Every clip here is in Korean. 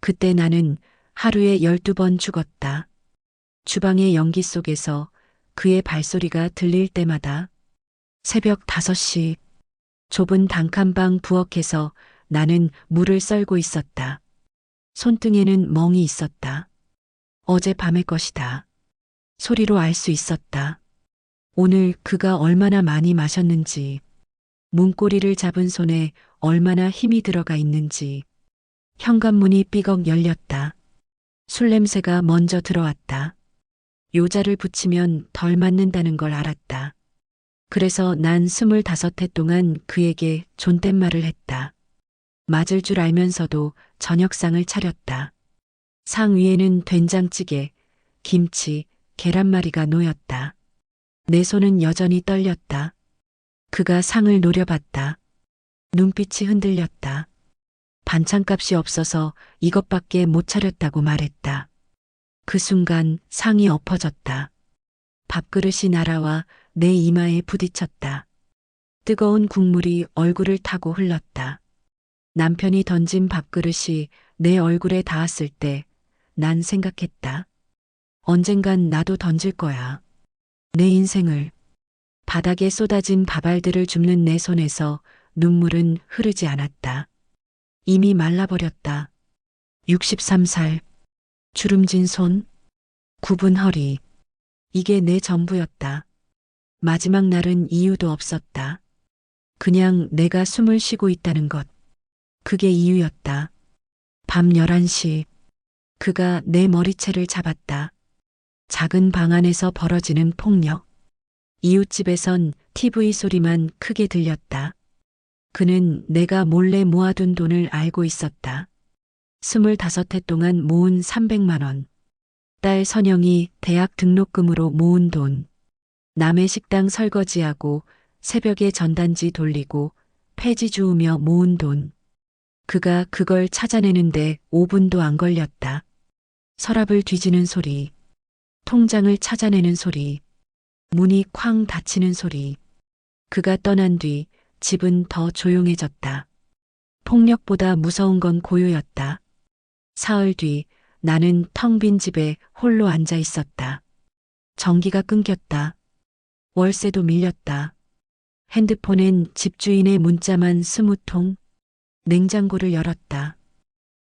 그때 나는 하루에 12번 죽었다. 주방의 연기 속에서 그의 발소리가 들릴 때마다 새벽 5시 좁은 단칸방 부엌에서 나는 물을 썰고 있었다. 손등에는 멍이 있었다. 어젯밤의 것이다. 소리로 알 수 있었다. 오늘 그가 얼마나 많이 마셨는지, 문고리를 잡은 손에 얼마나 힘이 들어가 있는지. 현관문이 삐걱 열렸다. 술 냄새가 먼저 들어왔다. 요자를 붙이면 덜 맞는다는 걸 알았다. 그래서 난 25해 동안 그에게 존댓말을 했다. 맞을 줄 알면서도 저녁상을 차렸다. 상 위에는 된장찌개, 김치, 계란말이가 놓였다. 내 손은 여전히 떨렸다. 그가 상을 노려봤다. 눈빛이 흔들렸다. 반찬값이 없어서 이것밖에 못 차렸다고 말했다. 그 순간 상이 엎어졌다. 밥그릇이 날아와 내 이마에 부딪혔다. 뜨거운 국물이 얼굴을 타고 흘렀다. 남편이 던진 밥그릇이 내 얼굴에 닿았을 때 난 생각했다. 언젠간 나도 던질 거야. 내 인생을. 바닥에 쏟아진 밥알들을 줍는 내 손에서 눈물은 흐르지 않았다. 이미 말라버렸다. 63살. 주름진 손. 굽은 허리. 이게 내 전부였다. 마지막 날은 이유도 없었다. 그냥 내가 숨을 쉬고 있다는 것. 그게 이유였다. 밤 11시. 그가 내 머리채를 잡았다. 작은 방 안에서 벌어지는 폭력. 이웃집에선 TV 소리만 크게 들렸다. 그는 내가 몰래 모아둔 돈을 알고 있었다. 25해 동안 모은 300만 원. 딸 선영이 대학 등록금으로 모은 돈. 남의 식당 설거지하고 새벽에 전단지 돌리고 폐지 주우며 모은 돈. 그가 그걸 찾아내는데 5분도 안 걸렸다. 서랍을 뒤지는 소리. 통장을 찾아내는 소리. 문이 쾅 닫히는 소리. 그가 떠난 뒤 집은 더 조용해졌다. 폭력보다 무서운 건 고요였다. 사흘 뒤 나는 텅 빈 집에 홀로 앉아 있었다. 전기가 끊겼다. 월세도 밀렸다. 핸드폰엔 집주인의 문자만 20통. 냉장고를 열었다.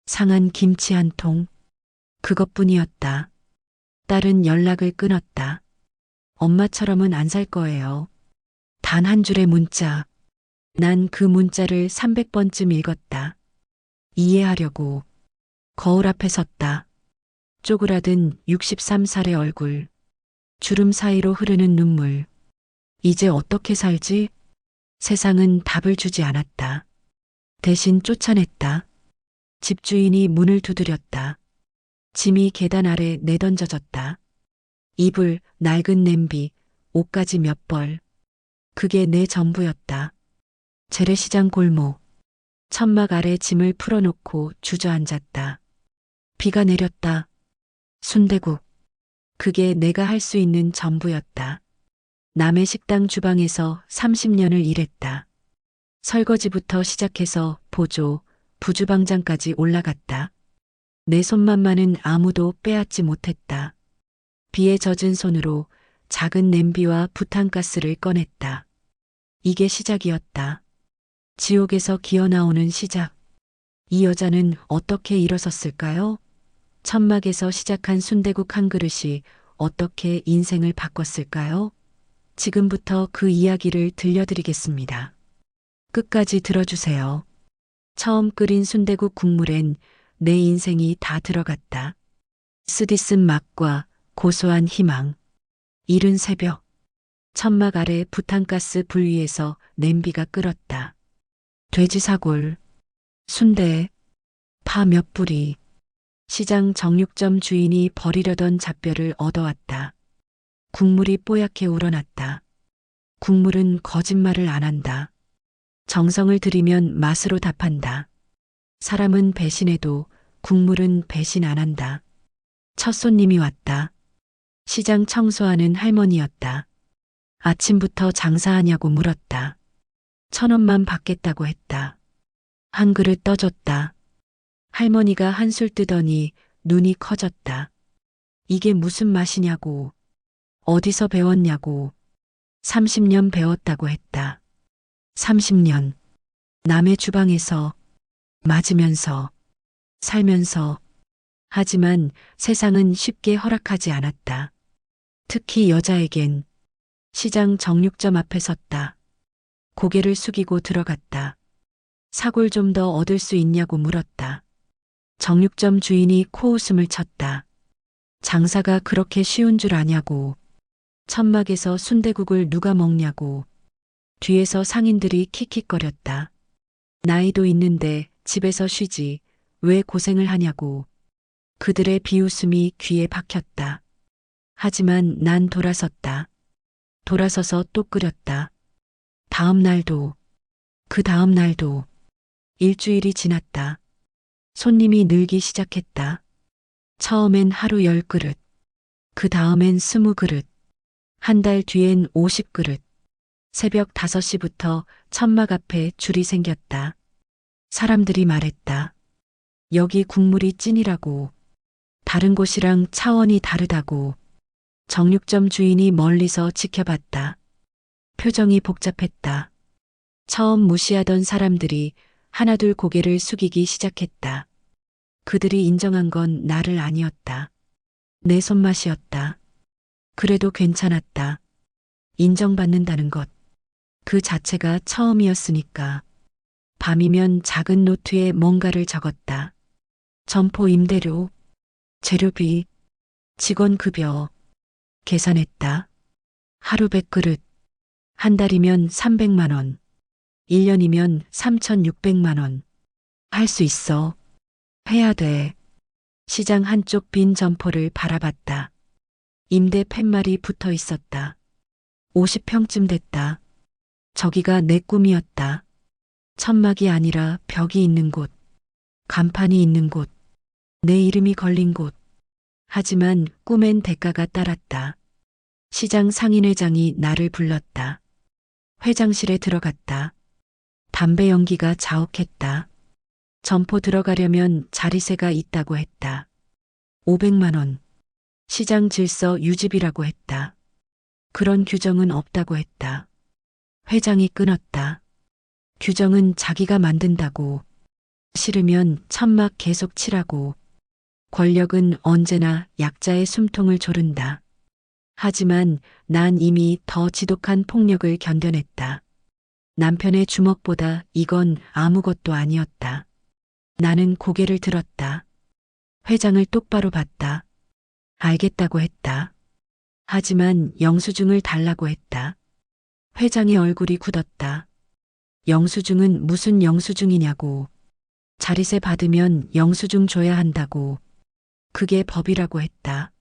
상한 김치 1통. 그것뿐이었다. 딸은 연락을 끊었다. 엄마처럼은 안 살 거예요. 단 한 줄의 문자. 난 그 문자를 300번쯤 읽었다. 이해하려고. 거울 앞에 섰다. 쪼그라든 63살의 얼굴. 주름 사이로 흐르는 눈물. 이제 어떻게 살지? 세상은 답을 주지 않았다. 대신 쫓아냈다. 집주인이 문을 두드렸다. 짐이 계단 아래 내던져졌다. 이불, 낡은 냄비, 옷가지 몇 벌. 그게 내 전부였다. 재래시장 골목. 천막 아래 짐을 풀어놓고 주저앉았다. 비가 내렸다. 순대국. 그게 내가 할 수 있는 전부였다. 남의 식당 주방에서 30년을 일했다. 설거지부터 시작해서 보조, 부주방장까지 올라갔다. 내 손만만은 아무도 빼앗지 못했다. 비에 젖은 손으로 작은 냄비와 부탄가스를 꺼냈다. 이게 시작이었다. 지옥에서 기어나오는 시작. 이 여자는 어떻게 일어섰을까요? 천막에서 시작한 순대국 한 그릇이 어떻게 인생을 바꿨을까요? 지금부터 그 이야기를 들려드리겠습니다. 끝까지 들어주세요. 처음 끓인 순대국 국물엔 내 인생이 다 들어갔다. 쓰디쓴 맛과 고소한 희망. 이른 새벽. 천막 아래 부탄가스 불 위에서 냄비가 끓었다. 돼지사골, 순대, 파 몇 뿌리. 시장 정육점 주인이 버리려던 잡뼈를 얻어왔다. 국물이 뽀얗게 우러났다. 국물은 거짓말을 안 한다. 정성을 들이면 맛으로 답한다. 사람은 배신해도 국물은 배신 안 한다. 첫 손님이 왔다. 시장 청소하는 할머니였다. 아침부터 장사하냐고 물었다. 1,000원만 받겠다고 했다. 한 그릇 떠줬다. 할머니가 한술 뜨더니 눈이 커졌다. 이게 무슨 맛이냐고. 어디서 배웠냐고. 30년 배웠다고 했다. 30년. 남의 주방에서, 맞으면서, 살면서. 하지만 세상은 쉽게 허락하지 않았다. 특히 여자에겐. 시장 정육점 앞에 섰다. 고개를 숙이고 들어갔다. 사골 좀 더 얻을 수 있냐고 물었다. 정육점 주인이 코웃음을 쳤다. 장사가 그렇게 쉬운 줄 아냐고. 천막에서 순대국을 누가 먹냐고. 뒤에서 상인들이 킥킥거렸다. 나이도 있는데 집에서 쉬지 왜 고생을 하냐고. 그들의 비웃음이 귀에 박혔다. 하지만 난 돌아섰다. 돌아서서 또 끓였다. 다음 날도, 그 다음 날도. 일주일이 지났다. 손님이 늘기 시작했다. 처음엔 하루 10그릇, 그 다음엔 20그릇, 한 달 뒤엔 50그릇. 새벽 5시부터 천막 앞에 줄이 생겼다. 사람들이 말했다. 여기 국물이 찐이라고. 다른 곳이랑 차원이 다르다고. 정육점 주인이 멀리서 지켜봤다. 표정이 복잡했다. 처음 무시하던 사람들이 하나둘 고개를 숙이기 시작했다. 그들이 인정한 건 나를 아니었다. 내 손맛이었다. 그래도 괜찮았다. 인정받는다는 것. 그 자체가 처음이었으니까. 밤이면 작은 노트에 뭔가를 적었다. 점포 임대료, 재료비, 직원 급여. 계산했다. 하루 100그릇. 한 달이면 300만 원. 1년이면 3,600만 원. 할 수 있어. 해야 돼. 시장 한쪽 빈 점포를 바라봤다. 임대 팻말이 붙어 있었다. 50평쯤 됐다. 저기가 내 꿈이었다. 천막이 아니라 벽이 있는 곳. 간판이 있는 곳. 내 이름이 걸린 곳. 하지만 꿈엔 대가가 따랐다. 시장 상인회장이 나를 불렀다. 회장실에 들어갔다. 담배 연기가 자욱했다. 점포 들어가려면 자리세가 있다고 했다. 500만 원. 시장 질서 유지비라고 했다. 그런 규정은 없다고 했다. 회장이 끊었다. 규정은 자기가 만든다고. 싫으면 천막 계속 치라고. 권력은 언제나 약자의 숨통을 조른다. 하지만 난 이미 더 지독한 폭력을 견뎌냈다. 남편의 주먹보다 이건 아무것도 아니었다. 나는 고개를 들었다. 회장을 똑바로 봤다. 알겠다고 했다. 하지만 영수증을 달라고 했다. 회장의 얼굴이 굳었다. 영수증은 무슨 영수증이냐고. 자리세 받으면 영수증 줘야 한다고. 그게 법이라고 했다.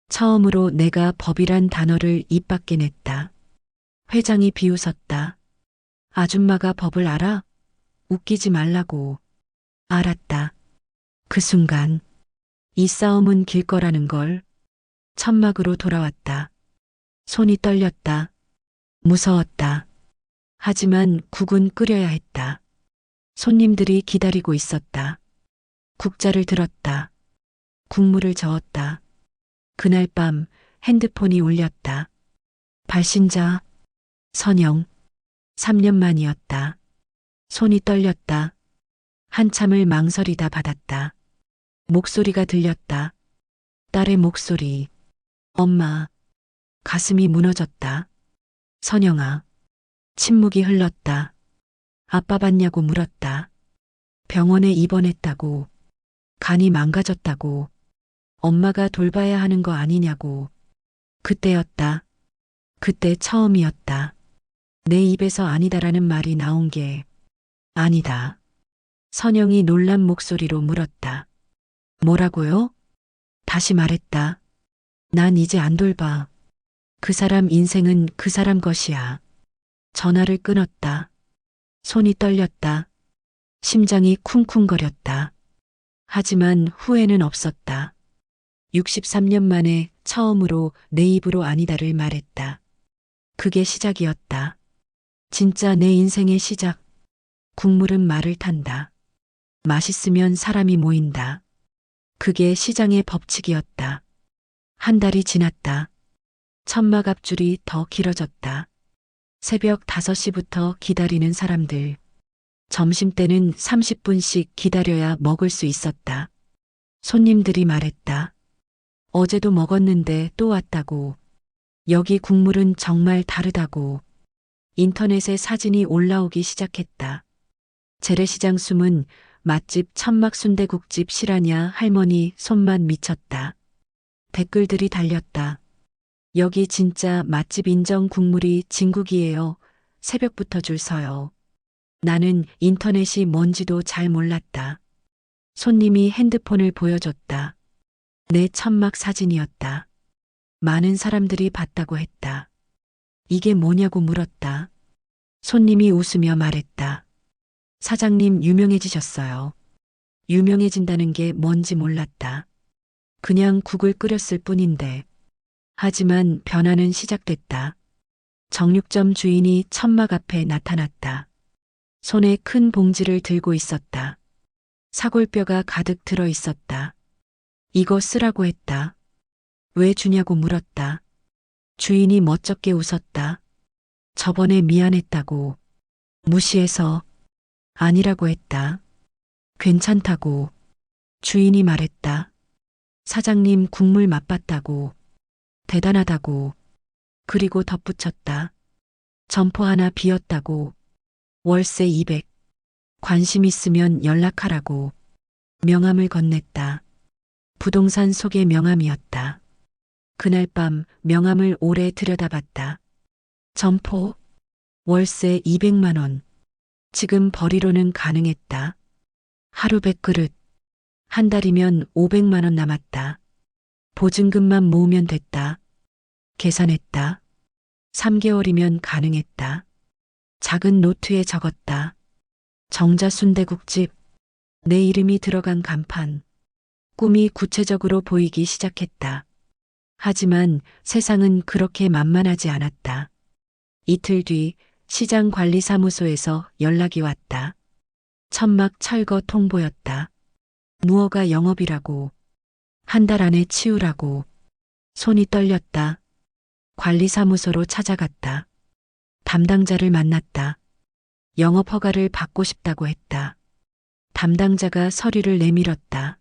처음으로 내가 법이란 단어를 입 밖에 냈다. 회장이 비웃었다. 아줌마가 법을 알아? 웃기지 말라고. 알았다. 그 순간 이 싸움은 길 거라는 걸. 천막으로 돌아왔다. 손이 떨렸다. 무서웠다. 하지만 국은 끓여야 했다. 손님들이 기다리고 있었다. 국자를 들었다. 국물을 저었다. 그날 밤 핸드폰이 울렸다. 발신자 선영. 3년 만이었다. 손이 떨렸다. 한참을 망설이다 받았다. 목소리가 들렸다. 딸의 목소리. 엄마. 가슴이 무너졌다. 선영아. 침묵이 흘렀다. 아빠 봤냐고 물었다. 병원에 입원했다고. 간이 망가졌다고. 엄마가 돌봐야 하는 거 아니냐고. 그때였다. 그때 처음이었다. 내 입에서 아니다라는 말이 나온 게 아니다. 선영이 놀란 목소리로 물었다. 뭐라고요? 다시 말했다. 난 이제 안 돌봐. 그 사람 인생은 그 사람 것이야. 전화를 끊었다. 손이 떨렸다. 심장이 쿵쿵거렸다. 하지만 후회는 없었다. 63년 만에 처음으로 내 입으로 아니다를 말했다. 그게 시작이었다. 진짜 내 인생의 시작. 국물은 말을 탄다. 맛있으면 사람이 모인다. 그게 시장의 법칙이었다. 한 달이 지났다. 천막 앞줄이 더 길어졌다. 새벽 5시부터 기다리는 사람들. 점심때는 30분씩 기다려야 먹을 수 있었다. 손님들이 말했다. 어제도 먹었는데 또 왔다고. 여기 국물은 정말 다르다고. 인터넷에 사진이 올라오기 시작했다. 재래시장 숨은 맛집 천막 순대국집 실하냐 할머니 손만 미쳤다. 댓글들이 달렸다. 여기 진짜 맛집 인정 국물이 진국이에요. 새벽부터 줄 서요. 나는 인터넷이 뭔지도 잘 몰랐다. 손님이 핸드폰을 보여줬다. 내 천막 사진이었다. 많은 사람들이 봤다고 했다. 이게 뭐냐고 물었다. 손님이 웃으며 말했다. 사장님 유명해지셨어요. 유명해진다는 게 뭔지 몰랐다. 그냥 국을 끓였을 뿐인데. 하지만 변화는 시작됐다. 정육점 주인이 천막 앞에 나타났다. 손에 큰 봉지를 들고 있었다. 사골뼈가 가득 들어 있었다. 이거 쓰라고 했다. 왜 주냐고 물었다. 주인이 멋쩍게 웃었다. 저번에 미안했다고. 무시해서 아니라고 했다. 괜찮다고. 주인이 말했다. 사장님 국물 맛봤다고. 대단하다고. 그리고 덧붙였다. 점포 하나 비었다고. 월세 200. 관심 있으면 연락하라고. 명함을 건넸다. 부동산 속의 명함이었다. 그날 밤 명함을 오래 들여다봤다. 점포. 월세 200만 원. 지금 벌이로는 가능했다. 하루 100그릇. 한 달이면 500만 원 남았다. 보증금만 모으면 됐다. 계산했다. 3개월이면 가능했다. 작은 노트에 적었다. 정자순대국집. 내 이름이 들어간 간판. 꿈이 구체적으로 보이기 시작했다. 하지만 세상은 그렇게 만만하지 않았다. 이틀 뒤 시장관리사무소에서 연락이 왔다. 천막 철거 통보였다. 무허가 영업이라고. 한 달 안에 치우라고. 손이 떨렸다. 관리사무소로 찾아갔다. 담당자를 만났다. 영업 허가를 받고 싶다고 했다. 담당자가 서류를 내밀었다.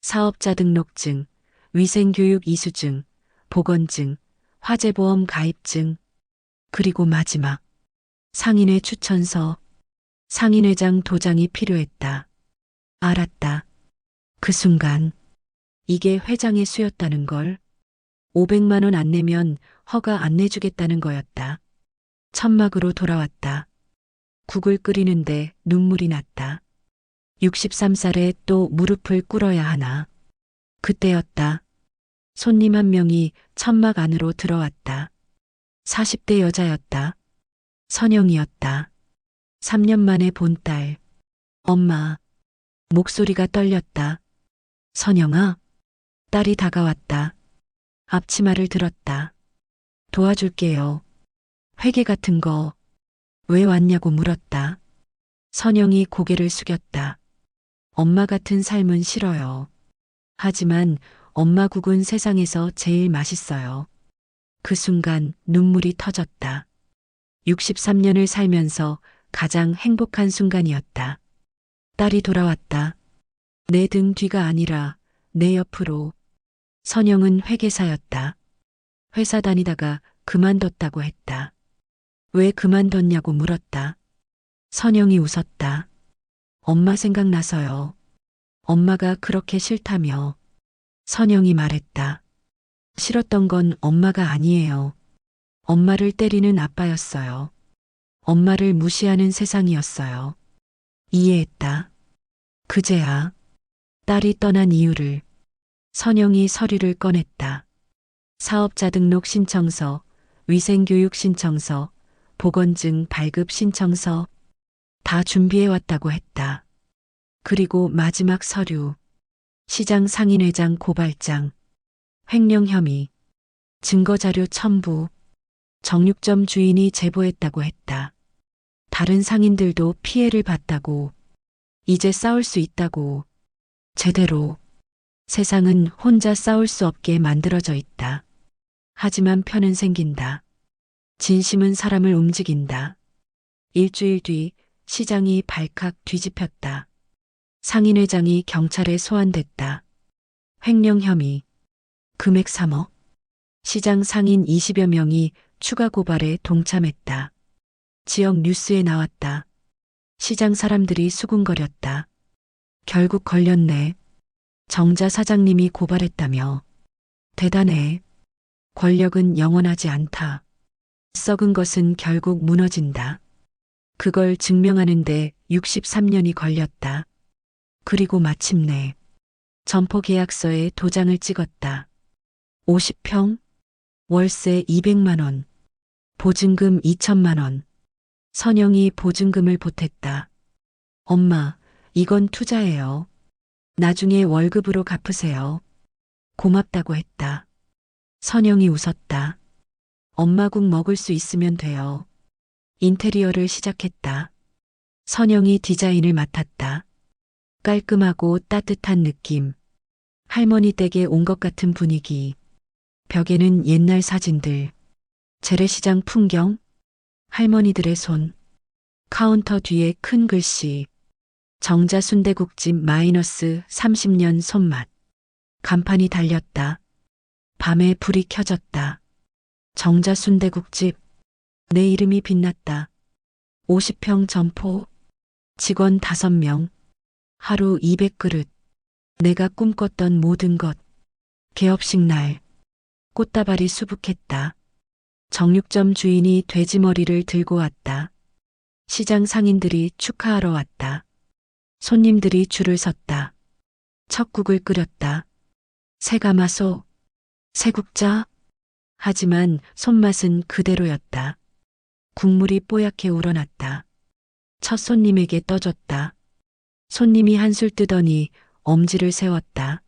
사업자 등록증, 위생교육 이수증, 보건증, 화재보험 가입증, 그리고 마지막 상인회 추천서, 상인회장 도장이 필요했다. 알았다. 그 순간 이게 회장의 수였다는 걸. 500만 원 안 내면 허가 안 내주겠다는 거였다. 천막으로 돌아왔다. 국을 끓이는데 눈물이 났다. 63살에 또 무릎을 꿇어야 하나. 그때였다. 손님 한 명이 천막 안으로 들어왔다. 40대 여자였다. 선영이었다. 3년 만에 본 딸. 엄마. 목소리가 떨렸다. 선영아. 딸이 다가왔다. 앞치마를 들었다. 도와줄게요. 회계 같은 거. 왜 왔냐고 물었다. 선영이 고개를 숙였다. 엄마 같은 삶은 싫어요. 하지만 엄마 국은 세상에서 제일 맛있어요. 그 순간 눈물이 터졌다. 63년을 살면서 가장 행복한 순간이었다. 딸이 돌아왔다. 내 등 뒤가 아니라 내 옆으로. 선영은 회계사였다. 회사 다니다가 그만뒀다고 했다. 왜 그만뒀냐고 물었다. 선영이 웃었다. 엄마 생각나서요. 엄마가 그렇게 싫다며. 선영이 말했다. 싫었던 건 엄마가 아니에요. 엄마를 때리는 아빠였어요. 엄마를 무시하는 세상이었어요. 이해했다. 그제야 딸이 떠난 이유를. 선영이 서류를 꺼냈다. 사업자 등록 신청서, 위생교육 신청서, 보건증 발급 신청서 다 준비해왔다고 했다. 그리고 마지막 서류. 시장 상인회장 고발장, 횡령 혐의, 증거자료 첨부, 정육점 주인이 제보했다고 했다. 다른 상인들도 피해를 봤다고. 이제 싸울 수 있다고. 제대로. 세상은 혼자 싸울 수 없게 만들어져 있다. 하지만 편은 생긴다. 진심은 사람을 움직인다. 일주일 뒤 시장이 발칵 뒤집혔다. 상인회장이 경찰에 소환됐다. 횡령 혐의. 금액 3억. 시장 상인 20여 명이 추가 고발에 동참했다. 지역 뉴스에 나왔다. 시장 사람들이 수군거렸다. 결국 걸렸네. 정자 사장님이 고발했다며. 대단해. 권력은 영원하지 않다. 썩은 것은 결국 무너진다. 그걸 증명하는데 63년이 걸렸다. 그리고 마침내 점포 계약서에 도장을 찍었다. 50평, 월세 200만 원, 보증금 2천만 원. 선영이 보증금을 보탰다. 엄마, 이건 투자예요. 나중에 월급으로 갚으세요. 고맙다고 했다. 선영이 웃었다. 엄마국 먹을 수 있으면 돼요. 인테리어를 시작했다. 선영이 디자인을 맡았다. 깔끔하고 따뜻한 느낌. 할머니 댁에 온 것 같은 분위기. 벽에는 옛날 사진들. 재래시장 풍경. 할머니들의 손. 카운터 뒤에 큰 글씨. 정자 순대국집 마이너스 30년 손맛. 간판이 달렸다. 밤에 불이 켜졌다. 정자 순대국집. 내 이름이 빛났다. 50평 점포. 직원 5명. 하루 200그릇. 내가 꿈꿨던 모든 것. 개업식 날. 꽃다발이 수북했다. 정육점 주인이 돼지머리를 들고 왔다. 시장 상인들이 축하하러 왔다. 손님들이 줄을 섰다. 척국을 끓였다. 새가마소, 새국자. 하지만 손맛은 그대로였다. 국물이 뽀얗게 우러났다. 첫 손님에게 떠줬다. 손님이 한술 뜨더니 엄지를 세웠다.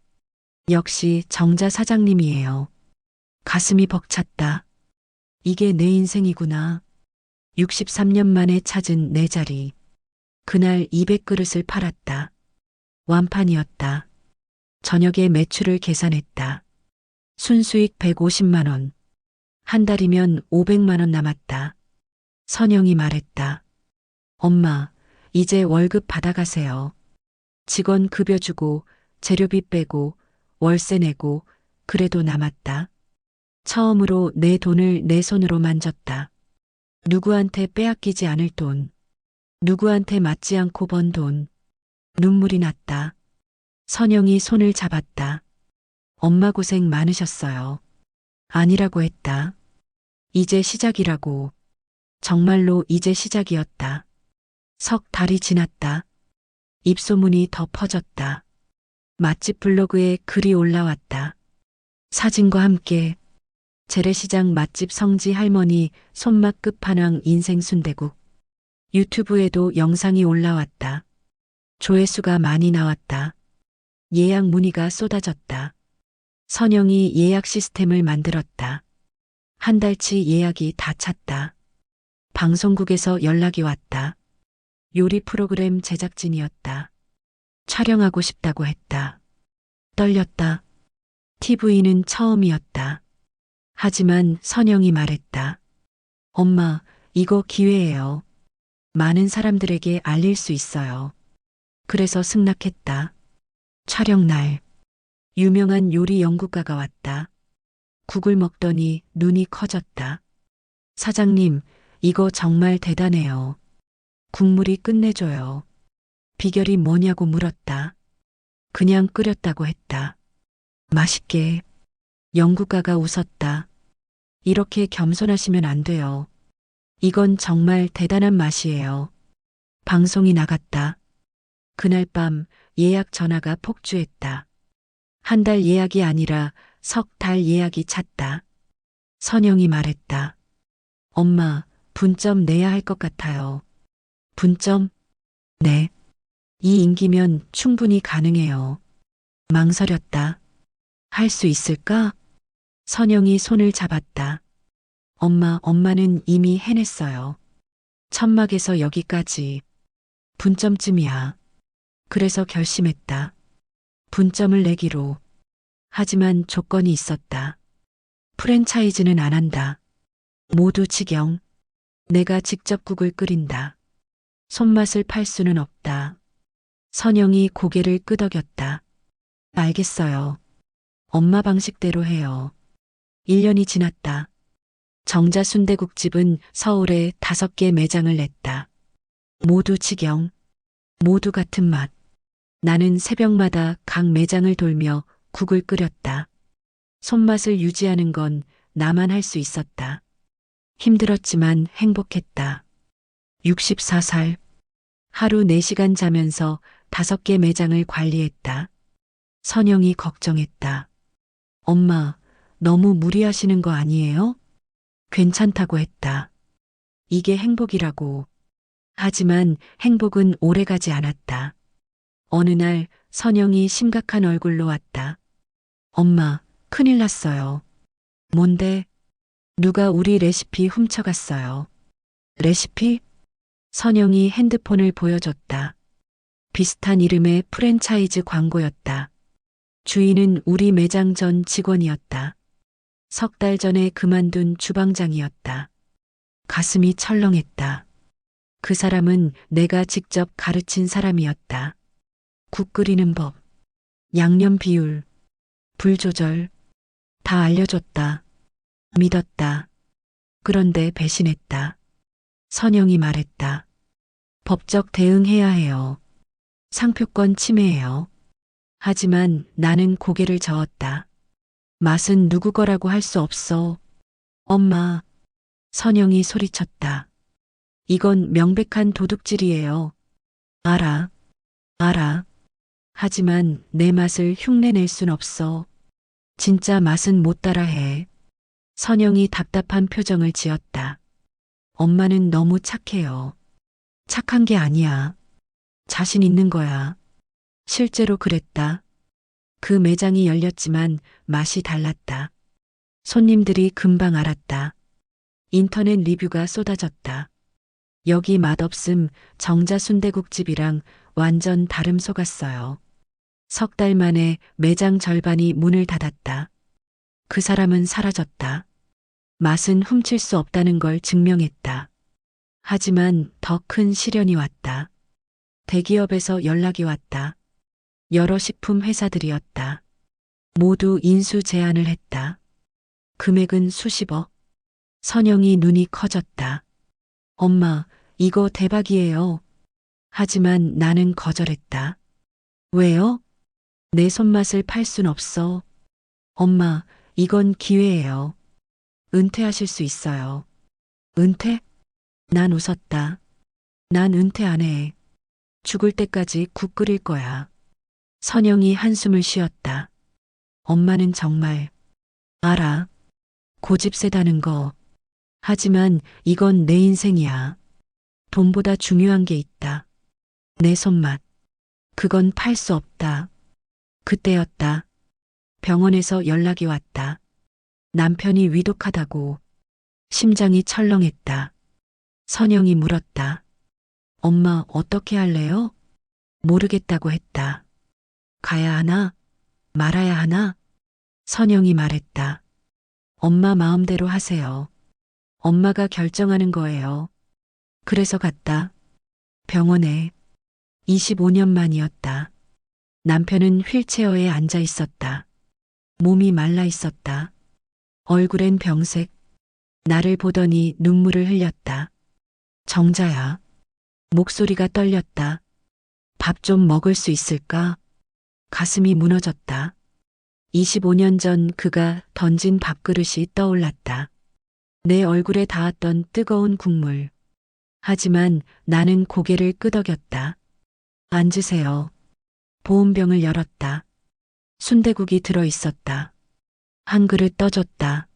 역시 정자 사장님이에요. 가슴이 벅찼다. 이게 내 인생이구나. 63년 만에 찾은 내 자리. 그날 200그릇을 팔았다. 완판이었다. 저녁에 매출을 계산했다. 순수익 150만 원. 한 달이면 500만 원 남았다. 선영이 말했다. 엄마, 이제 월급 받아가세요. 직원 급여 주고 재료비 빼고 월세 내고 그래도 남았다. 처음으로 내 돈을 내 손으로 만졌다. 누구한테 빼앗기지 않을 돈. 누구한테 맞지 않고 번 돈. 눈물이 났다. 선영이 손을 잡았다. 엄마 고생 많으셨어요. 아니라고 했다. 이제 시작이라고. 정말로 이제 시작이었다. 석 달이 지났다. 입소문이 더 퍼졌다. 맛집 블로그에 글이 올라왔다. 사진과 함께 재래시장 맛집 성지 할머니 손맛 끝판왕 인생 순대국. 유튜브에도 영상이 올라왔다. 조회수가 많이 나왔다. 예약 문의가 쏟아졌다. 선영이 예약 시스템을 만들었다. 한 달치 예약이 다 찼다. 방송국에서 연락이 왔다. 요리 프로그램 제작진이었다. 촬영하고 싶다고 했다. 떨렸다. TV는 처음이었다. 하지만 선영이 말했다. 엄마, 이거 기회예요. 많은 사람들에게 알릴 수 있어요. 그래서 승낙했다. 촬영 날. 유명한 요리 연구가가 왔다. 국을 먹더니 눈이 커졌다. 사장님, 이거 정말 대단해요. 국물이 끝내줘요. 비결이 뭐냐고 물었다. 그냥 끓였다고 했다. 맛있게. 연구가가 웃었다. 이렇게 겸손하시면 안 돼요. 이건 정말 대단한 맛이에요. 방송이 나갔다. 그날 밤 예약 전화가 폭주했다. 한 달 예약이 아니라 석 달 예약이 찼다. 선영이 말했다. 엄마, 분점 내야 할 것 같아요. 분점? 네. 이 인기면 충분히 가능해요. 망설였다. 할 수 있을까? 선영이 손을 잡았다. 엄마는 이미 해냈어요. 천막에서 여기까지. 분점쯤이야. 그래서 결심했다. 분점을 내기로. 하지만 조건이 있었다. 프랜차이즈는 안 한다. 모두 직영. 내가 직접 국을 끓인다. 손맛을 팔 수는 없다. 선영이 고개를 끄덕였다. 알겠어요. 엄마 방식대로 해요. 1년이 지났다. 정자 순대국집은 서울에 5개 매장을 냈다. 모두 직영. 모두 같은 맛. 나는 새벽마다 각 매장을 돌며 국을 끓였다. 손맛을 유지하는 건 나만 할 수 있었다. 힘들었지만 행복했다. 64살. 하루 4시간 자면서 5개 매장을 관리했다. 선영이 걱정했다. 엄마, 너무 무리하시는 거 아니에요? 괜찮다고 했다. 이게 행복이라고. 하지만 행복은 오래가지 않았다. 어느 날 선영이 심각한 얼굴로 왔다. 엄마, 큰일 났어요. 뭔데? 누가 우리 레시피 훔쳐갔어요. 레시피? 선영이 핸드폰을 보여줬다. 비슷한 이름의 프랜차이즈 광고였다. 주인은 우리 매장 전 직원이었다. 3달 전에 그만둔 주방장이었다. 가슴이 철렁했다. 그 사람은 내가 직접 가르친 사람이었다. 국 끓이는 법, 양념 비율, 불 조절, 다 알려줬다. 믿었다. 그런데 배신했다. 선영이 말했다. 법적 대응해야 해요. 상표권 침해예요. 하지만 나는 고개를 저었다. 맛은 누구 거라고 할 수 없어. 엄마. 선영이 소리쳤다. 이건 명백한 도둑질이에요. 알아. 알아. 하지만 내 맛을 흉내낼 순 없어. 진짜 맛은 못 따라해. 선영이 답답한 표정을 지었다. 엄마는 너무 착해요. 착한 게 아니야. 자신 있는 거야. 실제로 그랬다. 그 매장이 열렸지만 맛이 달랐다. 손님들이 금방 알았다. 인터넷 리뷰가 쏟아졌다. 여기 맛없음 정자 순대국집이랑 완전 다름 속았어요. 3달 만에 매장 절반이 문을 닫았다. 그 사람은 사라졌다. 맛은 훔칠 수 없다는 걸 증명했다. 하지만 더 큰 시련이 왔다. 대기업에서 연락이 왔다. 여러 식품 회사들이었다. 모두 인수 제안을 했다. 금액은 수십억. 선영이 눈이 커졌다. 엄마, 이거 대박이에요. 하지만 나는 거절했다. 왜요? 내 손맛을 팔 순 없어. 엄마, 이건 기회예요. 은퇴하실 수 있어요. 은퇴? 난 웃었다. 난 은퇴 안 해. 죽을 때까지 국 끓일 거야. 선영이 한숨을 쉬었다. 엄마는 정말 알아. 고집 세다는 거. 하지만 이건 내 인생이야. 돈보다 중요한 게 있다. 내 손맛. 그건 팔 수 없다. 그때였다. 병원에서 연락이 왔다. 남편이 위독하다고. 심장이 철렁했다. 선영이 물었다. 엄마 어떻게 할래요? 모르겠다고 했다. 가야 하나? 말아야 하나? 선영이 말했다. 엄마 마음대로 하세요. 엄마가 결정하는 거예요. 그래서 갔다. 병원에 25년 만이었다. 남편은 휠체어에 앉아 있었다. 몸이 말라 있었다. 얼굴엔 병색. 나를 보더니 눈물을 흘렸다. 정자야. 목소리가 떨렸다. 밥 좀 먹을 수 있을까? 가슴이 무너졌다. 25년 전 그가 던진 밥그릇이 떠올랐다. 내 얼굴에 닿았던 뜨거운 국물. 하지만 나는 고개를 끄덕였다. 앉으세요. 보온병을 열었다. 순대국이 들어 있었다. 한 그릇 떠줬다.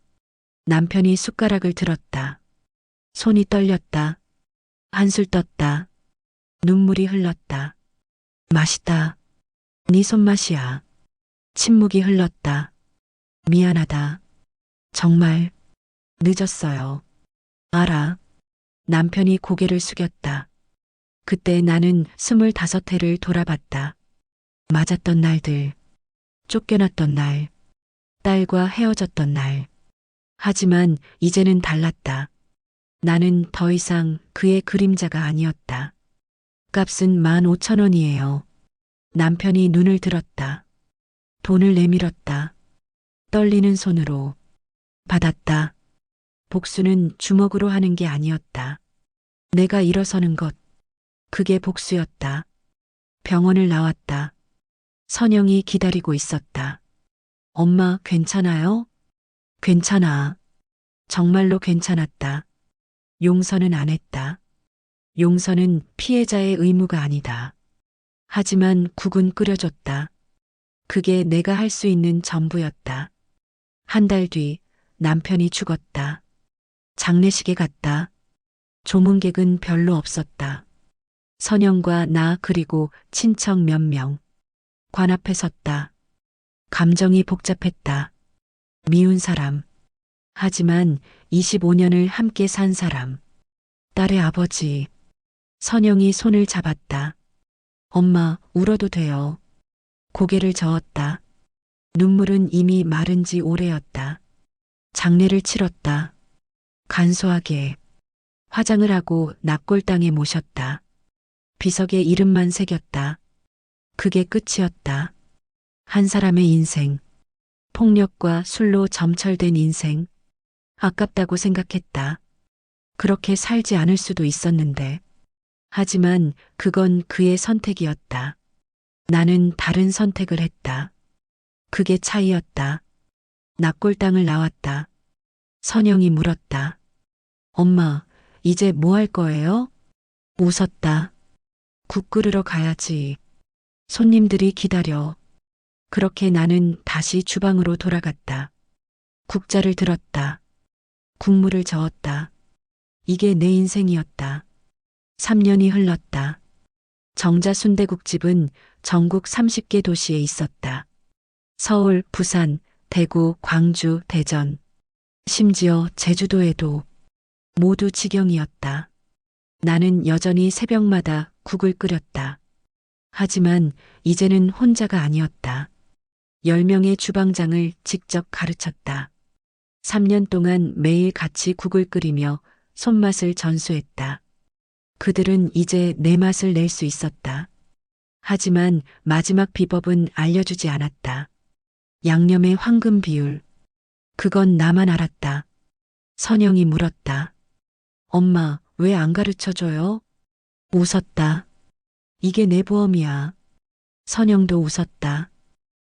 남편이 숟가락을 들었다. 손이 떨렸다. 한술 떴다. 눈물이 흘렀다. 맛있다. 네 손맛이야. 침묵이 흘렀다. 미안하다. 정말 늦었어요. 알아. 남편이 고개를 숙였다. 그때 나는 25회를 돌아봤다. 맞았던 날들, 쫓겨났던 날, 딸과 헤어졌던 날. 하지만 이제는 달랐다. 나는 더 이상 그의 그림자가 아니었다. 값은 15,000원이에요. 남편이 눈을 들었다. 돈을 내밀었다. 떨리는 손으로. 받았다. 복수는 주먹으로 하는 게 아니었다. 내가 일어서는 것. 그게 복수였다. 병원을 나왔다. 선영이 기다리고 있었다. 엄마, 괜찮아요? 괜찮아. 정말로 괜찮았다. 용서는 안 했다. 용서는 피해자의 의무가 아니다. 하지만 국은 끓여줬다. 그게 내가 할 수 있는 전부였다. 한 달 뒤 남편이 죽었다. 장례식에 갔다. 조문객은 별로 없었다. 선영과 나 그리고 친척 몇 명. 관 앞에 섰다. 감정이 복잡했다. 미운 사람. 하지만 25년을 함께 산 사람. 딸의 아버지. 선영이 손을 잡았다. 엄마, 울어도 돼요. 고개를 저었다. 눈물은 이미 마른 지 오래였다. 장례를 치렀다. 간소하게. 화장을 하고 납골당에 모셨다. 비석에 이름만 새겼다. 그게 끝이었다. 한 사람의 인생. 폭력과 술로 점철된 인생. 아깝다고 생각했다. 그렇게 살지 않을 수도 있었는데. 하지만 그건 그의 선택이었다. 나는 다른 선택을 했다. 그게 차이였다. 납골당을 나왔다. 선영이 물었다. 엄마, 이제 뭐 할 거예요? 웃었다. 국 끓으러 가야지. 손님들이 기다려. 그렇게 나는 다시 주방으로 돌아갔다. 국자를 들었다. 국물을 저었다. 이게 내 인생이었다. 3년이 흘렀다. 정자 순대국집은 전국 30개 도시에 있었다. 서울, 부산, 대구, 광주, 대전, 심지어 제주도에도 모두 직영이었다. 나는 여전히 새벽마다 국을 끓였다. 하지만 이제는 혼자가 아니었다. 10명의 주방장을 직접 가르쳤다. 3년 동안 매일 같이 국을 끓이며 손맛을 전수했다. 그들은 이제 내 맛을 낼 수 있었다. 하지만 마지막 비법은 알려주지 않았다. 양념의 황금 비율. 그건 나만 알았다. 선영이 물었다. 엄마, 왜 안 가르쳐줘요? 웃었다. 이게 내 보험이야. 선영도 웃었다.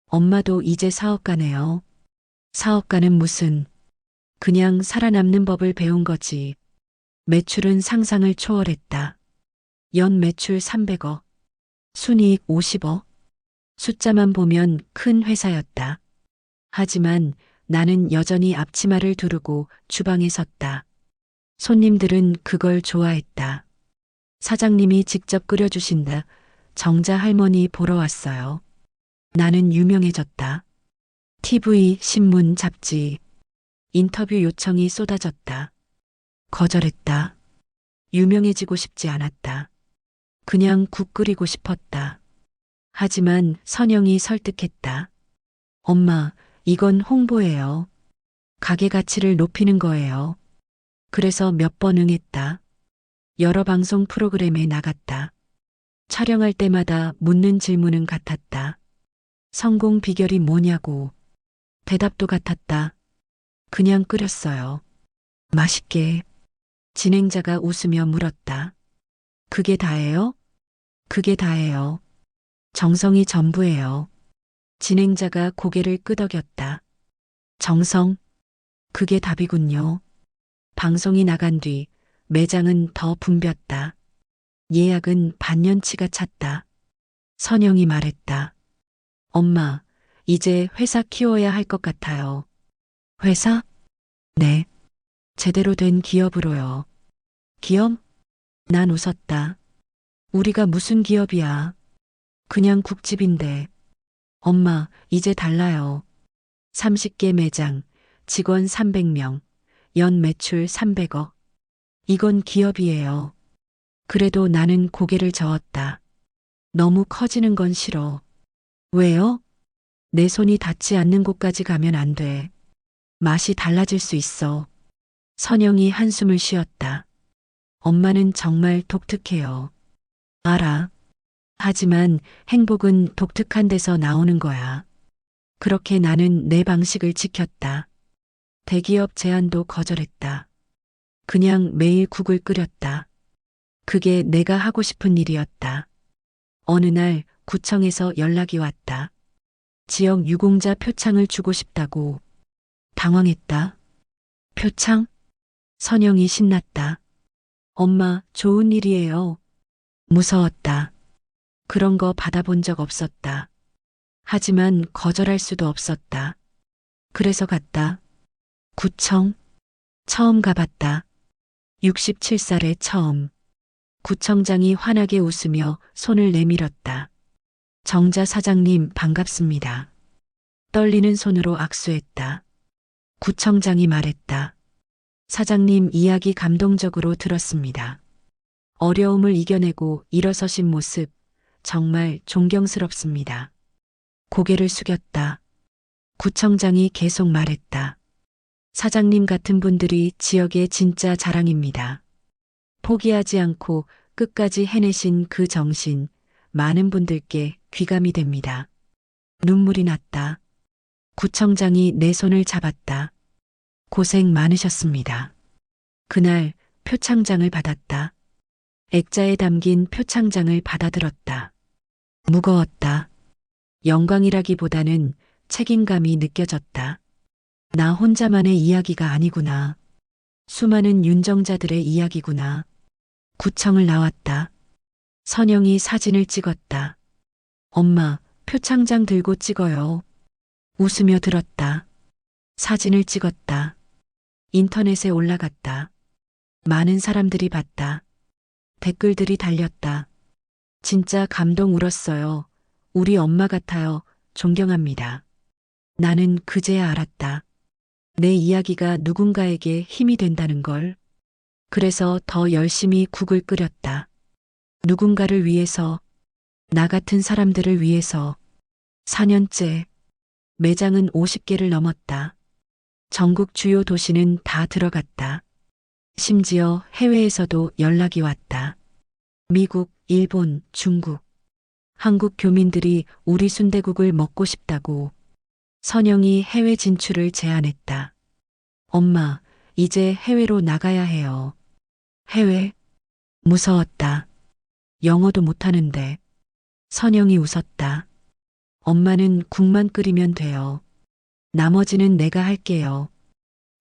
엄마도 이제 사업가네요. 사업가는 무슨, 그냥 살아남는 법을 배운 거지. 매출은 상상을 초월했다. 연 매출 300억, 순이익 50억. 숫자만 보면 큰 회사였다. 하지만 나는 여전히 앞치마를 두르고 주방에 섰다. 손님들은 그걸 좋아했다. 사장님이 직접 끓여주신다. 정자 할머니 보러 왔어요. 나는 유명해졌다. TV, 신문, 잡지, 인터뷰 요청이 쏟아졌다. 거절했다. 유명해지고 싶지 않았다. 그냥 국 끓이고 싶었다. 하지만 선영이 설득했다. 엄마, 이건 홍보예요. 가게 가치를 높이는 거예요. 그래서 몇 번 응했다. 여러 방송 프로그램에 나갔다. 촬영할 때마다 묻는 질문은 같았다. 성공 비결이 뭐냐고. 대답도 같았다. 그냥 끓였어요. 맛있게. 진행자가 웃으며 물었다. 그게 다예요? 그게 다예요. 정성이 전부예요. 진행자가 고개를 끄덕였다. 정성? 그게 답이군요. 방송이 나간 뒤 매장은 더 붐볐다. 예약은 반년치가 찼다. 선영이 말했다. 엄마, 이제 회사 키워야 할 것 같아요. 회사? 네. 제대로 된 기업으로요. 기업? 난 웃었다. 우리가 무슨 기업이야. 그냥 국집인데. 엄마, 이제 달라요. 30개 매장, 직원 300명, 연 매출 300억. 이건 기업이에요. 그래도 나는 고개를 저었다. 너무 커지는 건 싫어. 왜요? 내 손이 닿지 않는 곳까지 가면 안 돼. 맛이 달라질 수 있어. 선영이 한숨을 쉬었다. 엄마는 정말 독특해요. 알아. 하지만 행복은 독특한 데서 나오는 거야. 그렇게 나는 내 방식을 지켰다. 대기업 제안도 거절했다. 그냥 매일 국을 끓였다. 그게 내가 하고 싶은 일이었다. 어느 날 구청에서 연락이 왔다. 지역 유공자 표창을 주고 싶다고. 당황했다. 표창? 선영이 신났다. 엄마, 좋은 일이에요. 무서웠다. 그런 거 받아본 적 없었다. 하지만 거절할 수도 없었다. 그래서 갔다. 구청. 처음 가봤다. 67살에 처음. 구청장이 환하게 웃으며 손을 내밀었다. 정자 사장님 반갑습니다. 떨리는 손으로 악수했다. 구청장이 말했다. 사장님 이야기 감동적으로 들었습니다. 어려움을 이겨내고 일어서신 모습 정말 존경스럽습니다. 고개를 숙였다. 구청장이 계속 말했다. 사장님 같은 분들이 지역의 진짜 자랑입니다. 포기하지 않고 끝까지 해내신 그 정신, 많은 분들께 귀감이 됩니다. 눈물이 났다. 구청장이 내 손을 잡았다. 고생 많으셨습니다. 그날 표창장을 받았다. 액자에 담긴 표창장을 받아들었다. 무거웠다. 영광이라기보다는 책임감이 느껴졌다. 나 혼자만의 이야기가 아니구나. 수많은 윤정자들의 이야기구나. 구청을 나왔다. 선영이 사진을 찍었다. 엄마, 표창장 들고 찍어요. 웃으며 들었다. 사진을 찍었다. 인터넷에 올라갔다. 많은 사람들이 봤다. 댓글들이 달렸다. 진짜 감동 울었어요. 우리 엄마 같아요. 존경합니다. 나는 그제야 알았다. 내 이야기가 누군가에게 힘이 된다는 걸. 그래서 더 열심히 국을 끓였다. 누군가를 위해서, 나 같은 사람들을 위해서. 4년째, 매장은 50개를 넘었다. 전국 주요 도시는 다 들어갔다. 심지어 해외에서도 연락이 왔다. 미국, 일본, 중국. 한국 교민들이 우리 순대국을 먹고 싶다고. 선영이 해외 진출을 제안했다. 엄마, 이제 해외로 나가야 해요. 해외? 무서웠다. 영어도 못하는데. 선영이 웃었다. 엄마는 국만 끓이면 돼요. 나머지는 내가 할게요.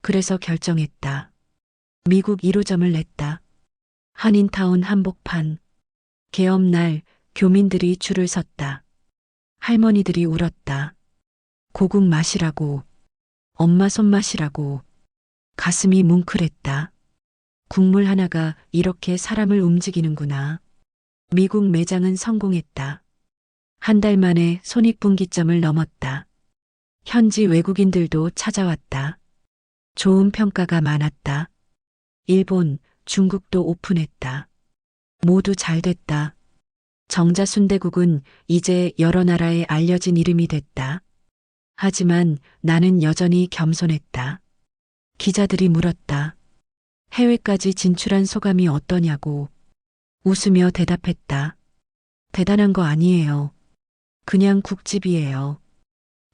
그래서 결정했다. 미국 1호점을 냈다. 한인타운 한복판. 개업날 교민들이 줄을 섰다. 할머니들이 울었다. 고국 맛이라고. 엄마 손맛이라고. 가슴이 뭉클했다. 국물 하나가 이렇게 사람을 움직이는구나. 미국 매장은 성공했다. 한 달 만에 손익분기점을 넘었다. 현지 외국인들도 찾아왔다. 좋은 평가가 많았다. 일본, 중국도 오픈했다. 모두 잘 됐다. 정자순대국은 이제 여러 나라에 알려진 이름이 됐다. 하지만 나는 여전히 겸손했다. 기자들이 물었다. 해외까지 진출한 소감이 어떠냐고. 웃으며 대답했다. 대단한 거 아니에요. 그냥 국집이에요.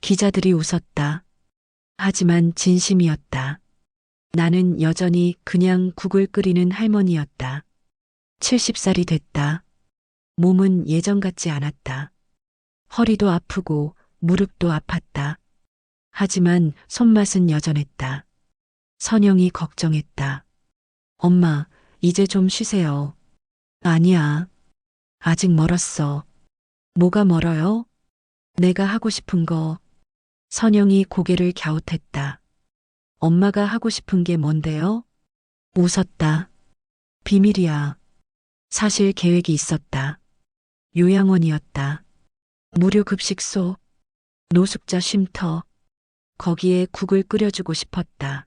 기자들이 웃었다. 하지만 진심이었다. 나는 여전히 그냥 국을 끓이는 할머니였다. 70살이 됐다. 몸은 예전 같지 않았다. 허리도 아프고 무릎도 아팠다. 하지만 손맛은 여전했다. 선영이 걱정했다. 엄마, 이제 좀 쉬세요. 아니야. 아직 멀었어. 뭐가 멀어요? 내가 하고 싶은 거. 선영이 고개를 갸웃했다. 엄마가 하고 싶은 게 뭔데요? 웃었다. 비밀이야. 사실 계획이 있었다. 요양원이었다. 무료 급식소, 노숙자 쉼터. 거기에 국을 끓여주고 싶었다.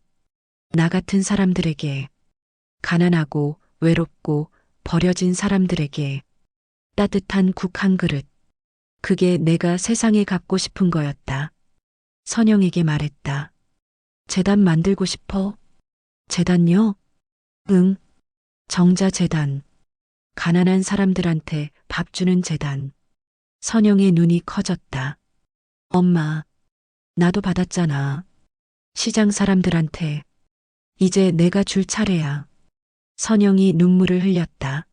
나 같은 사람들에게. 가난하고 외롭고 버려진 사람들에게 따뜻한 국 한 그릇. 그게 내가 세상에 갖고 싶은 거였다. 선영에게 말했다. 재단 만들고 싶어? 재단요? 응. 정자재단. 가난한 사람들한테 밥 주는 재단. 선영의 눈이 커졌다. 엄마, 나도 받았잖아. 시장 사람들한테. 이제 내가 줄 차례야. 선영이 눈물을 흘렸다.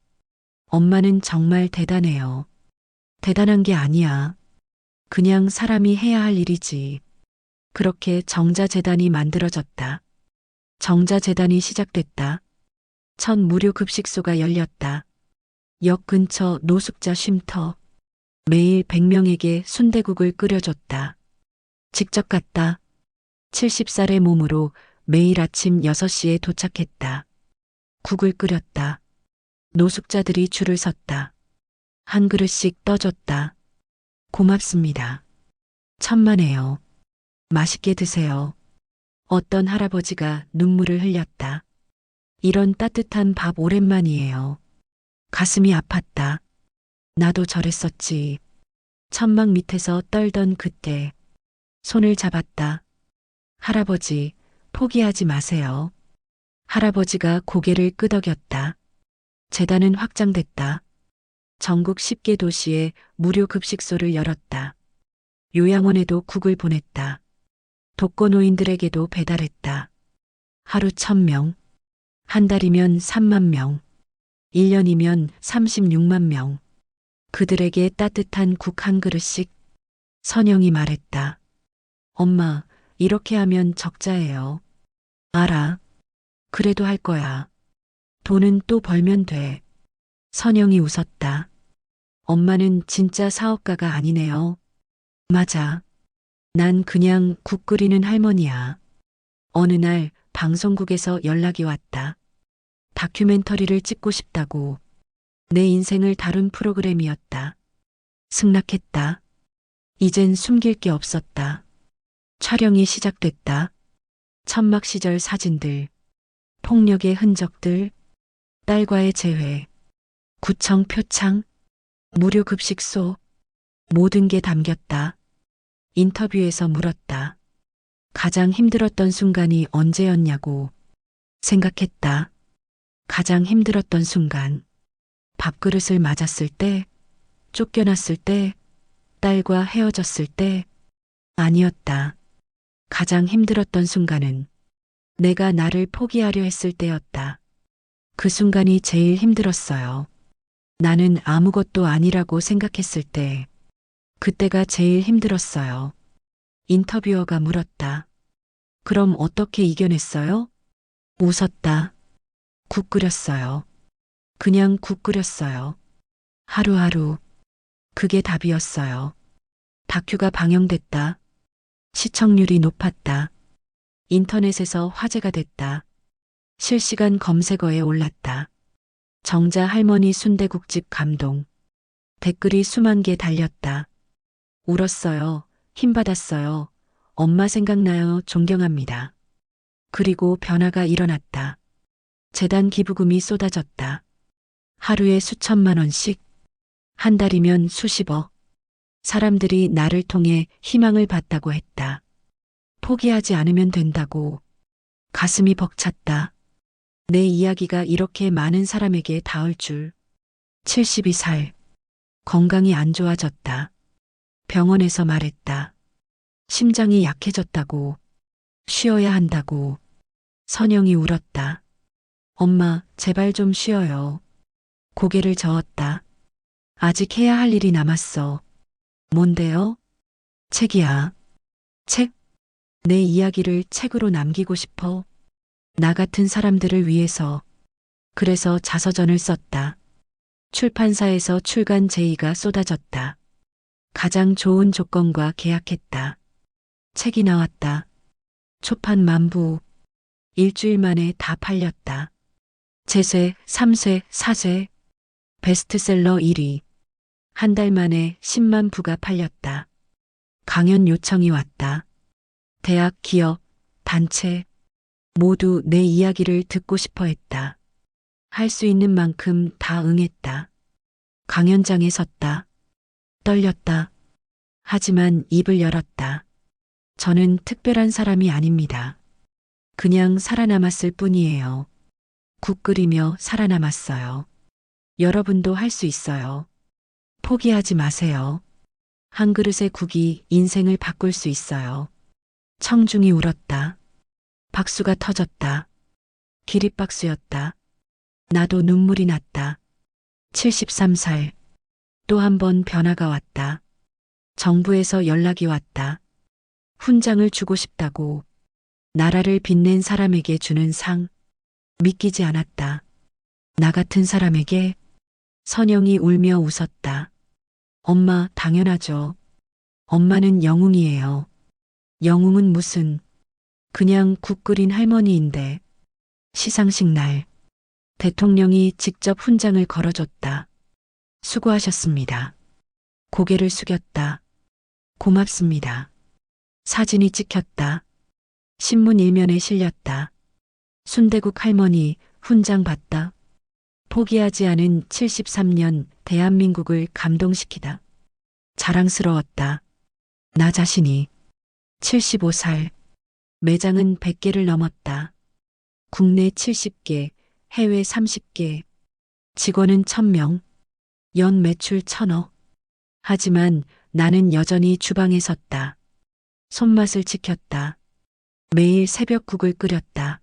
엄마는 정말 대단해요. 대단한 게 아니야. 그냥 사람이 해야 할 일이지. 그렇게 정자재단이 만들어졌다. 정자재단이 시작됐다. 첫 무료 급식소가 열렸다. 역 근처 노숙자 쉼터. 매일 100명에게 순대국을 끓여줬다. 직접 갔다. 70살의 몸으로 매일 아침 6시에 도착했다. 국을 끓였다. 노숙자들이 줄을 섰다. 한 그릇씩 떠줬다. 고맙습니다. 천만에요. 맛있게 드세요. 어떤 할아버지가 눈물을 흘렸다. 이런 따뜻한 밥 오랜만이에요. 가슴이 아팠다. 나도 저랬었지. 천막 밑에서 떨던 그때 손을 잡았다. 할아버지, 포기하지 마세요. 할아버지가 고개를 끄덕였다. 재단은 확장됐다. 전국 10개 도시에 무료 급식소를 열었다. 요양원에도 국을 보냈다. 독거노인들에게도 배달했다. 하루 1000명, 한 달이면 3만 명, 1년이면 36만 명. 그들에게 따뜻한 국 한 그릇씩. 선영이 말했다. 엄마, 이렇게 하면 적자예요. 알아. 그래도 할 거야. 돈은 또 벌면 돼. 선영이 웃었다. 엄마는 진짜 사업가가 아니네요. 맞아. 난 그냥 국 끓이는 할머니야. 어느 날 방송국에서 연락이 왔다. 다큐멘터리를 찍고 싶다고. 내 인생을 다룬 프로그램이었다. 승낙했다. 이젠 숨길 게 없었다. 촬영이 시작됐다. 천막 시절 사진들, 폭력의 흔적들, 딸과의 재회, 구청 표창, 무료 급식소, 모든 게 담겼다. 인터뷰에서 물었다. 가장 힘들었던 순간이 언제였냐고. 생각했다. 가장 힘들었던 순간. 밥그릇을 맞았을 때, 쫓겨났을 때, 딸과 헤어졌을 때, 아니었다. 가장 힘들었던 순간은 내가 나를 포기하려 했을 때였다. 그 순간이 제일 힘들었어요. 나는 아무것도 아니라고 생각했을 때, 그때가 제일 힘들었어요. 인터뷰어가 물었다. 그럼 어떻게 이겨냈어요? 웃었다. 국 끓였어요. 그냥 국 끓였어요. 하루하루. 그게 답이었어요. 다큐가 방영됐다. 시청률이 높았다. 인터넷에서 화제가 됐다. 실시간 검색어에 올랐다. 정자 할머니 순대국집 감동. 댓글이 수만 개 달렸다. 울었어요. 힘받았어요. 엄마 생각나요. 존경합니다. 그리고 변화가 일어났다. 재단 기부금이 쏟아졌다. 하루에 수천만 원씩, 한 달이면 수십억. 사람들이 나를 통해 희망을 봤다고 했다. 포기하지 않으면 된다고. 가슴이 벅찼다. 내 이야기가 이렇게 많은 사람에게 닿을 줄. 72살. 건강이 안 좋아졌다. 병원에서 말했다. 심장이 약해졌다고. 쉬어야 한다고. 선영이 울었다. 엄마, 제발 좀 쉬어요. 고개를 저었다. 아직 해야 할 일이 남았어. 뭔데요? 책이야. 책? 내 이야기를 책으로 남기고 싶어. 나 같은 사람들을 위해서. 그래서 자서전을 썼다. 출판사에서 출간 제의가 쏟아졌다. 가장 좋은 조건과 계약했다. 책이 나왔다. 초판 만부. 일주일 만에 다 팔렸다. 제세, 3세, 4세. 베스트셀러 1위. 한 달 만에 10만 부가 팔렸다. 강연 요청이 왔다. 대학, 기업, 단체 모두 내 이야기를 듣고 싶어 했다. 할 수 있는 만큼 다 응했다. 강연장에 섰다. 떨렸다. 하지만 입을 열었다. 저는 특별한 사람이 아닙니다. 그냥 살아남았을 뿐이에요. 국 끓이며 살아남았어요. 여러분도 할 수 있어요. 포기하지 마세요. 한 그릇의 국이 인생을 바꿀 수 있어요. 청중이 울었다. 박수가 터졌다. 기립박수였다. 나도 눈물이 났다. 73살. 또 한 번 변화가 왔다. 정부에서 연락이 왔다. 훈장을 주고 싶다고. 나라를 빛낸 사람에게 주는 상. 믿기지 않았다. 나 같은 사람에게. 선영이 울며 웃었다. 엄마, 당연하죠. 엄마는 영웅이에요. 영웅은 무슨, 그냥 국 끓인 할머니인데. 시상식 날, 대통령이 직접 훈장을 걸어줬다. 수고하셨습니다. 고개를 숙였다. 고맙습니다. 사진이 찍혔다. 신문 일면에 실렸다. 순대국 할머니 훈장 받다. 포기하지 않은 73년 대한민국을 감동시키다. 자랑스러웠다. 나 자신이 75살. 매장은 100개를 넘었다. 국내 70개, 해외 30개. 직원은 1000명. 연 매출 1000억. 하지만 나는 여전히 주방에 섰다. 손맛을 지켰다. 매일 새벽국을 끓였다.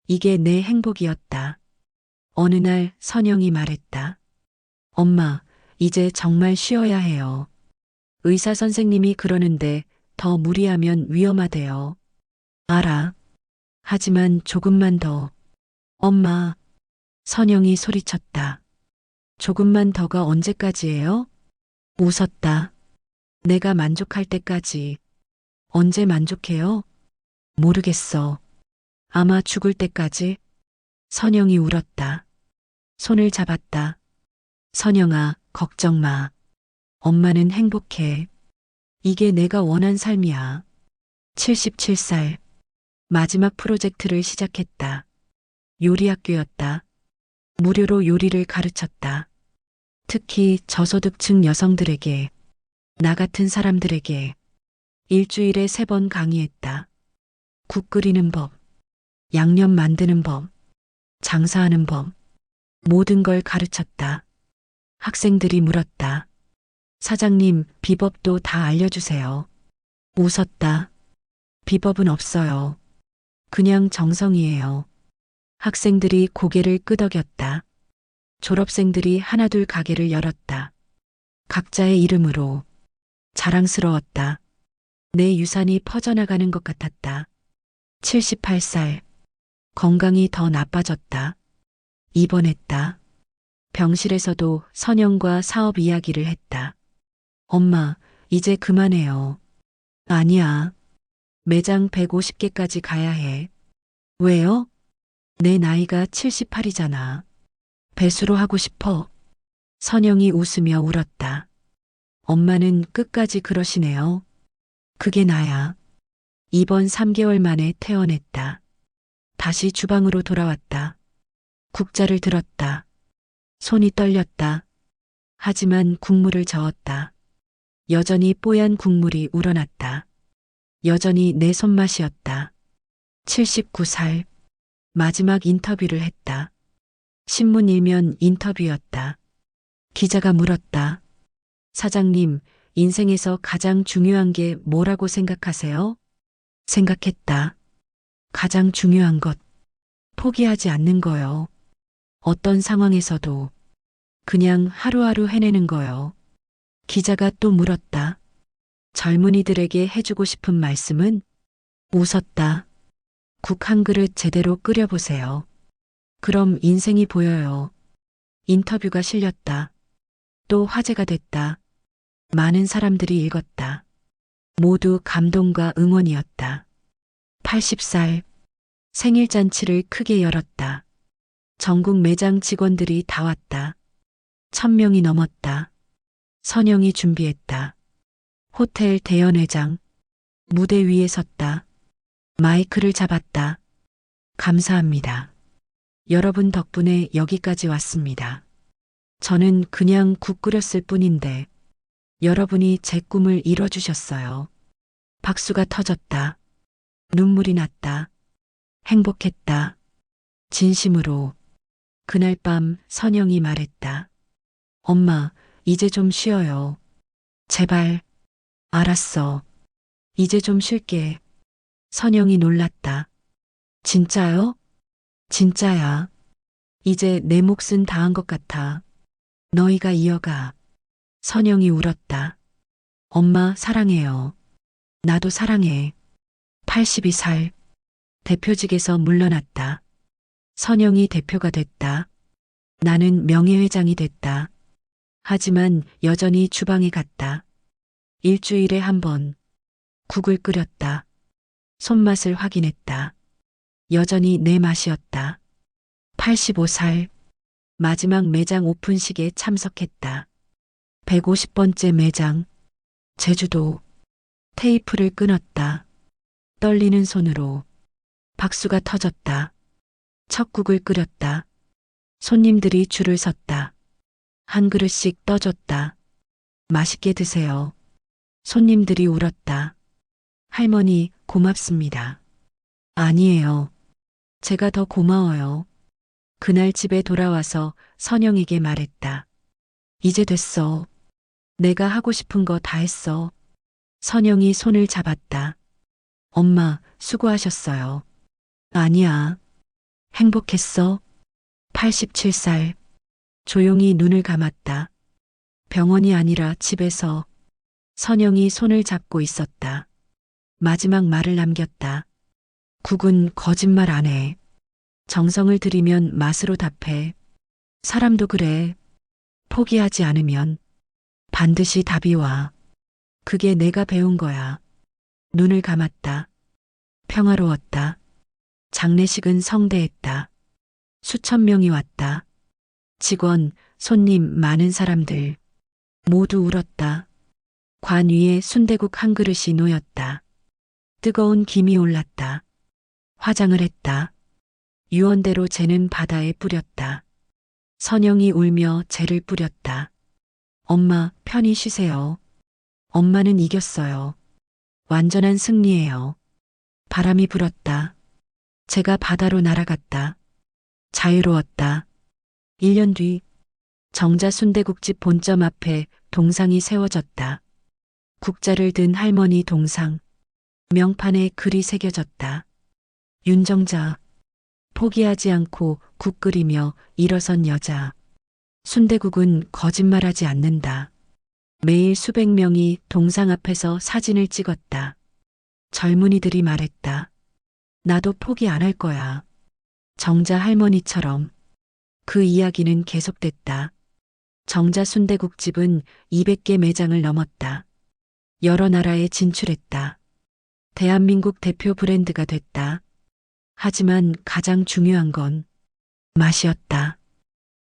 이게 내 행복이었다. 어느 날 선영이 말했다. 엄마, 이제 정말 쉬어야 해요. 의사 선생님이 그러는데 더 무리하면 위험하대요. 알아. 하지만 조금만 더. 엄마. 선영이 소리쳤다. 조금만 더가 언제까지예요? 웃었다. 내가 만족할 때까지. 언제 만족해요? 모르겠어. 아마 죽을 때까지. 선영이 울었다. 손을 잡았다. 선영아, 걱정 마. 엄마는 행복해. 이게 내가 원한 삶이야. 77살. 마지막 프로젝트를 시작했다. 요리학교였다. 무료로 요리를 가르쳤다. 특히 저소득층 여성들에게, 나 같은 사람들에게 일주일에 3번 강의했다. 국 끓이는 법, 양념 만드는 법, 장사하는 법, 모든 걸 가르쳤다. 학생들이 물었다. 사장님, 비법도 다 알려주세요. 웃었다. 비법은 없어요. 그냥 정성이에요. 학생들이 고개를 끄덕였다. 졸업생들이 하나둘 가게를 열었다. 각자의 이름으로. 자랑스러웠다. 내 유산이 퍼져나가는 것 같았다. 78살. 건강이 더 나빠졌다. 입원했다. 병실에서도 선영과 사업 이야기를 했다. 엄마, 이제 그만해요. 아니야. 매장 150개까지 가야 해. 왜요? 내 나이가 78이잖아. 배수로 하고 싶어. 선영이 웃으며 울었다. 엄마는 끝까지 그러시네요. 그게 나야. 입원 3개월 만에 퇴원했다. 다시 주방으로 돌아왔다. 국자를 들었다. 손이 떨렸다. 하지만 국물을 저었다. 여전히 뽀얀 국물이 우러났다. 여전히 내 손맛이었다. 79살. 마지막 인터뷰를 했다. 신문 일면 인터뷰였다. 기자가 물었다. 사장님, 인생에서 가장 중요한 게 뭐라고 생각하세요? 생각했다. 가장 중요한 것. 포기하지 않는 거요. 어떤 상황에서도 그냥 하루하루 해내는 거요. 기자가 또 물었다. 젊은이들에게 해주고 싶은 말씀은? 웃었다. 국 한 그릇 제대로 끓여보세요. 그럼 인생이 보여요. 인터뷰가 실렸다. 또 화제가 됐다. 많은 사람들이 읽었다. 모두 감동과 응원이었다. 80살. 생일잔치를 크게 열었다. 전국 매장 직원들이 다 왔다. 1000명이 넘었다. 선영이 준비했다. 호텔 대연회장. 무대 위에 섰다. 마이크를 잡았다. 감사합니다. 여러분 덕분에 여기까지 왔습니다. 저는 그냥 국 끓였을 뿐인데 여러분이 제 꿈을 이뤄주셨어요. 박수가 터졌다. 눈물이 났다. 행복했다. 진심으로. 그날 밤 선영이 말했다. 엄마, 이제 좀 쉬어요. 제발. 알았어. 이제 좀 쉴게. 선영이 놀랐다. 진짜요? 진짜야. 이제 내 몫은 다한 것 같아. 너희가 이어가. 선영이 울었다. 엄마 사랑해요. 나도 사랑해. 82살. 대표직에서 물러났다. 선영이 대표가 됐다. 나는 명예회장이 됐다. 하지만 여전히 주방에 갔다. 일주일에 한 번. 국을 끓였다. 손맛을 확인했다. 여전히 내 맛이었다. 85살. 마지막 매장 오픈식에 참석했다. 150번째 매장. 제주도. 테이프를 끊었다. 떨리는 손으로. 박수가 터졌다. 첫 국을 끓였다. 손님들이 줄을 섰다. 한 그릇씩 떠줬다. 맛있게 드세요. 손님들이 울었다. 할머니, 고맙습니다. 아니에요. 제가 더 고마워요. 그날 집에 돌아와서 선영에게 말했다. 이제 됐어. 내가 하고 싶은 거 다 했어. 선영이 손을 잡았다. 엄마, 수고하셨어요. 아니야. 행복했어. 87살. 조용히 눈을 감았다. 병원이 아니라 집에서. 선영이 손을 잡고 있었다. 마지막 말을 남겼다. 국은 거짓말 안 해. 정성을 들이면 맛으로 답해. 사람도 그래. 포기하지 않으면 반드시 답이 와. 그게 내가 배운 거야. 눈을 감았다. 평화로웠다. 장례식은 성대했다. 수천 명이 왔다. 직원, 손님, 많은 사람들. 모두 울었다. 관 위에 순대국 한 그릇이 놓였다. 뜨거운 김이 올랐다. 화장을 했다. 유언대로 쟤는 바다에 뿌렸다. 선영이 울며 쟤를 뿌렸다. 엄마, 편히 쉬세요. 엄마는 이겼어요. 완전한 승리예요. 바람이 불었다. 제가 바다로 날아갔다. 자유로웠다. 1년 뒤 정자 순대국집 본점 앞에 동상이 세워졌다. 국자를 든 할머니 동상. 명판에 글이 새겨졌다. 윤정자. 포기하지 않고 국 끓이며 일어선 여자. 순대국은 거짓말하지 않는다. 매일 수백 명이 동상 앞에서 사진을 찍었다. 젊은이들이 말했다. 나도 포기 안 할 거야. 정자 할머니처럼. 그 이야기는 계속됐다. 정자 순대국집은 200개 매장을 넘었다. 여러 나라에 진출했다. 대한민국 대표 브랜드가 됐다. 하지만 가장 중요한 건 맛이었다.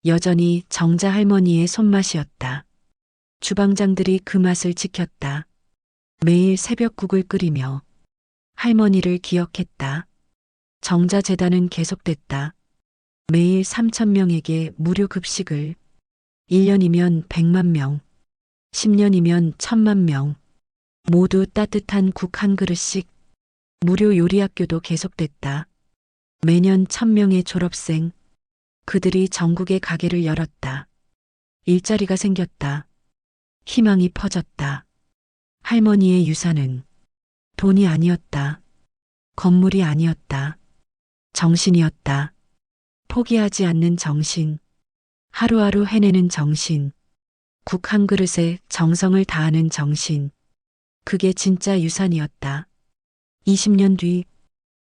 여전히 정자 할머니의 손맛이었다. 주방장들이 그 맛을 지켰다. 매일 새벽국을 끓이며 할머니를 기억했다. 정자 재단은 계속됐다. 매일 3,000명에게 무료 급식을. 1년이면 100만 명, 10년이면 1,000만 명. 모두 따뜻한 국 한 그릇씩. 무료 요리학교도 계속됐다. 매년 1,000명의 졸업생. 그들이 전국에 가게를 열었다. 일자리가 생겼다. 희망이 퍼졌다. 할머니의 유산은 돈이 아니었다. 건물이 아니었다. 정신이었다. 포기하지 않는 정신. 하루하루 해내는 정신. 국 한 그릇에 정성을 다하는 정신. 그게 진짜 유산이었다. 20년 뒤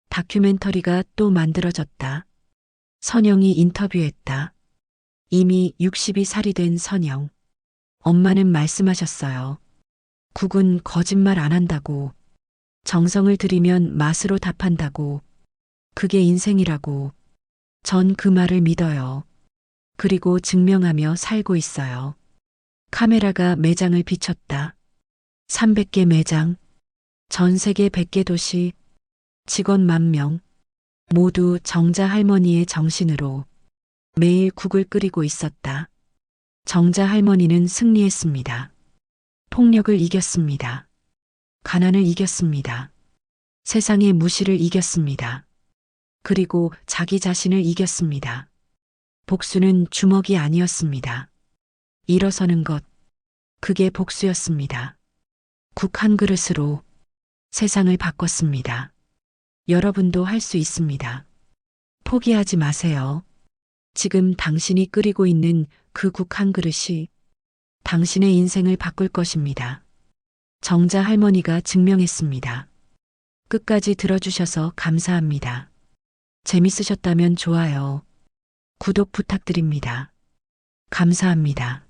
다큐멘터리가 또 만들어졌다. 선영이 인터뷰했다. 이미 62살이 된 선영. 엄마는 말씀하셨어요. 국은 거짓말 안 한다고. 정성을 들이면 맛으로 답한다고. 그게 인생이라고. 전 그 말을 믿어요. 그리고 증명하며 살고 있어요. 카메라가 매장을 비췄다. 300개 매장. 전 세계 100개 도시. 직원 10,000명. 모두 정자 할머니의 정신으로 매일 국을 끓이고 있었다. 정자 할머니는 승리했습니다. 폭력을 이겼습니다. 가난을 이겼습니다. 세상의 무시를 이겼습니다. 그리고 자기 자신을 이겼습니다. 복수는 주먹이 아니었습니다. 일어서는 것, 그게 복수였습니다. 국 한 그릇으로 세상을 바꿨습니다. 여러분도 할 수 있습니다. 포기하지 마세요. 지금 당신이 끓이고 있는 그 국 한 그릇이 당신의 인생을 바꿀 것입니다. 정자 할머니가 증명했습니다. 끝까지 들어주셔서 감사합니다. 재밌으셨다면 좋아요, 구독 부탁드립니다. 감사합니다.